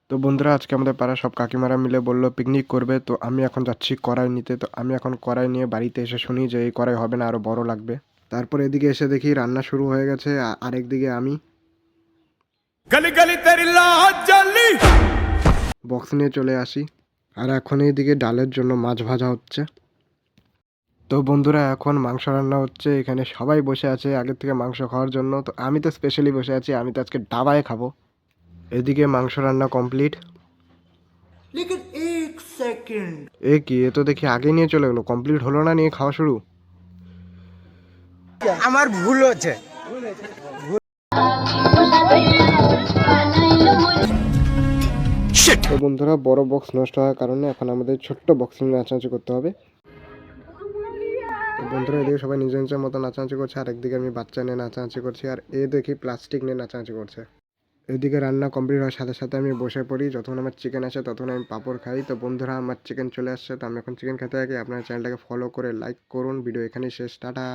তো বন্ধুরা, আজকে আমাদের পাড়ার সব কাকিমারা মিলে বলল পিকনিক করবে। তো আমি এখন যাচ্ছি কড়াই নিতে। তো আমি এখন কড়াই নিয়ে বাড়িতে এসে শুনি যে এই কড়াই হবে না, আরো বড় লাগবে। তারপর এদিকে এসে দেখি রান্না শুরু হয়ে গেছে। আরেকদিকে আমি गली गली तेरी लाज जली। বক্স নিয়ে চলে আসি। আর এখন এইদিকে ডালের জন্য মাছ ভাজা হচ্ছে। তো বন্ধুরা, এখন মাংস রান্না হচ্ছে। এখানে সবাই বসে আছে আগের থেকে মাংস খাওয়ার জন্য। তো আমি তো স্পেশালি বসে আছি, আমি তো আজকে ডাবায় খাবো। এদিকে মাংস রান্না কমপ্লিট। लेकिन एक सेकंड। এ কি, এ তো দেখি আগে নিয়ে চলে গেলো, কমপ্লিট হলো না, নিয়ে খাওয়া শুরু। আমার ভুল হচ্ছে। তো বন্ধুরা, বড় বক্স নষ্ট হওয়ার কারণে এখন আমাদের ছোট্ট বক্স নিয়ে নাচানাচি করতে হবে। তো বন্ধুরা, এদিকে সবাই নিজের নিজের মতো নাচানাচি করছে, আর একদিকে আমি বাচ্চা নিয়ে নাচানাচি করছি, আর এ দেখি প্লাস্টিক নিয়ে নাচানাচি করছে। এদিকে রান্না কমপ্লিট হওয়ার সাথে সাথে আমি বসে পড়ি। যখন আমার চিকেন আসে তখন আমি পাঁপড় খাই। তো বন্ধুরা, আমার চিকেন চলে আসছে। তো আমি এখন চিকেন খেতে থাকি। আপনার চ্যানেলটাকে ফলো করে লাইক করুন। ভিডিও এখানেই শেষ, টাটা।